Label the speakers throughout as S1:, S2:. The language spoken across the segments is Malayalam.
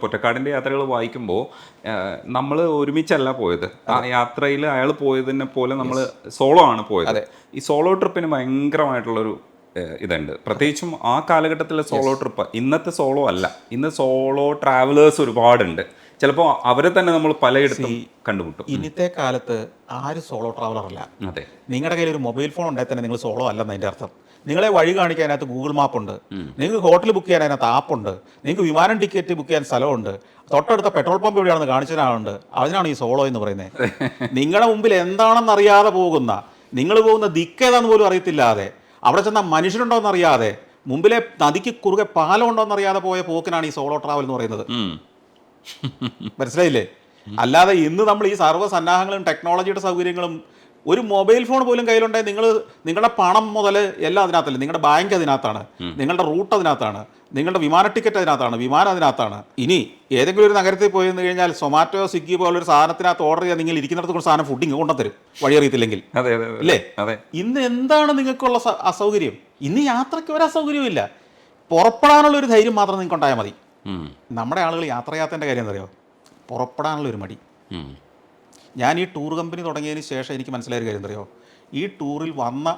S1: പൊറ്റക്കാടിൻ്റെ യാത്രകൾ വായിക്കുമ്പോൾ നമ്മൾ ഒരുമിച്ചല്ല പോയത്. ആ യാത്രയിൽ അയാൾ പോയതിനെ പോലെ നമ്മൾ സോളോ ആണ് പോയത്. ഈ സോളോ ട്രിപ്പിന് ഭയങ്കരമായിട്ടുള്ളൊരു ഇതുണ്ട്. പ്രത്യേകിച്ചും ആ കാലഘട്ടത്തിലെ സോളോ ട്രിപ്പ് ഇന്നത്തെ സോളോ അല്ല. ഇന്ന് സോളോ ട്രാവലേഴ്സ് ഒരുപാടുണ്ട്. ചിലപ്പോൾ അവരെ തന്നെ നമ്മൾ പലയിടത്തും കണ്ടുമുട്ടും.
S2: ഇന്നത്തെ കാലത്ത് ആരും സോളോ ട്രാവലർ അല്ല.
S1: അതെ,
S2: നിങ്ങളുടെ കയ്യിൽ ഒരു മൊബൈൽ ഫോൺ ഉണ്ടെങ്കിൽ തന്നെ നിങ്ങൾ സോളോ അല്ലെന്ന് അതിൻ്റെ അർത്ഥം. നിങ്ങളെ വഴി കാണിക്കാൻ അതിനകത്ത് ഗൂഗിൾ മാപ്പ് ഉണ്ട്, നിങ്ങൾക്ക് ഹോട്ടൽ ബുക്ക് ചെയ്യാൻ അതിനകത്ത് ആപ്പുണ്ട്, നിങ്ങൾക്ക് വിമാനം ടിക്കറ്റ് ബുക്ക് ചെയ്യാൻ സ്ഥലമുണ്ട്, തൊട്ടടുത്ത പെട്രോൾ പമ്പ് എവിടെയാണെന്ന് കാണിച്ചതിനാളുണ്ട്. അതിനാണ് ഈ സോളോ എന്ന് പറയുന്നത്. നിങ്ങളുടെ മുമ്പിൽ എന്താണെന്ന് അറിയാതെ പോകുന്ന, നിങ്ങൾ പോകുന്ന ദിക്കേതാന്ന് പോലും അറിയത്തില്ലാതെ, അവിടെ ചെന്നാൽ മനുഷ്യരുണ്ടോയെന്ന് അറിയാതെ, മുമ്പിലെ നദിക്ക് കുറുകെ പാലം ഉണ്ടോയെന്ന് അറിയാതെ പോയ പോക്കിനാണ് ഈ സോളോ ട്രാവൽ എന്ന് പറയുന്നത്. മനസ്സിലായില്ലേ? അല്ലാതെ ഇന്ന് നമ്മൾ ഈ സർവ്വ സന്നാഹങ്ങളും ടെക്നോളജിയുടെ സൗകര്യങ്ങളും, ഒരു മൊബൈൽ ഫോൺ പോലും കയ്യിലുണ്ടെങ്കിൽ നിങ്ങളുടെ പണം മുതൽ എല്ലാം അതിനകത്തല്ലേ. നിങ്ങളുടെ ബാങ്ക് അതിനകത്താണ്, നിങ്ങളുടെ റൂട്ട് അതിനകത്താണ്, നിങ്ങളുടെ വിമാന ടിക്കറ്റ് അതിനകത്താണ്, വിമാനം അതിനകത്താണ്. ഇനി ഏതെങ്കിലും ഒരു നഗരത്തിൽ പോയി നിന്ന് കഴിഞ്ഞാൽ സൊമാറ്റോ, സ്വിഗ്ഗി പോലൊരു സാധനത്തിനകത്ത് ഓർഡർ ചെയ്യാൻ നിങ്ങൾ ഇരിക്കുന്നിടത്ത് കൊണ്ട് സാധനം ഫുഡ് ഇങ്ങ് കൊണ്ടുതരും, വഴി അറിയത്തില്ലെങ്കിൽ. അല്ലേ? ഇന്ന് എന്താണ് നിങ്ങൾക്കുള്ള അസൗകര്യം? ഇന്ന് യാത്രയ്ക്ക് ഒരു അസൗകര്യവും ഇല്ല. പുറപ്പെടാനുള്ള ഒരു ധൈര്യം മാത്രം നിങ്ങൾക്ക് ഉണ്ടായാൽ മതി. നമ്മുടെ ആളുകൾ യാത്ര ചെയ്യാത്തതിൻ്റെ കാര്യം എന്തറിയോ? പുറപ്പെടാനുള്ളൊരു മടി. ഞാൻ ഈ ടൂർ കമ്പനി തുടങ്ങിയതിന് ശേഷം എനിക്ക് മനസ്സിലായൊരു കാര്യം എന്തറിയോ? ഈ ടൂറിൽ വന്ന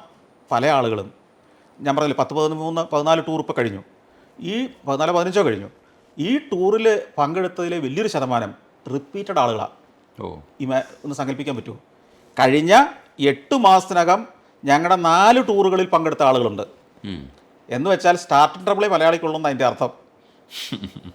S2: പല ആളുകളും, ഞാൻ പറഞ്ഞില്ലേ 14 ടൂർ ഇപ്പോൾ കഴിഞ്ഞു, ഈ 15 കഴിഞ്ഞു. ഈ ടൂറിൽ പങ്കെടുത്തതിൽ വലിയൊരു ശതമാനം റിപ്പീറ്റഡ് ആളുകളാണ്. ഒന്ന് സങ്കല്പിക്കാൻ പറ്റുമോ? കഴിഞ്ഞ 8 മാസത്തിനകം ഞങ്ങളുടെ 4 ടൂറുകളിൽ പങ്കെടുത്ത ആളുകളുണ്ട് എന്ന് വെച്ചാൽ സ്റ്റാർട്ടിംഗ് ട്രബിളേ മലയാളിക്കുള്ളൂ എന്നതിൻ്റെ അർത്ഥം.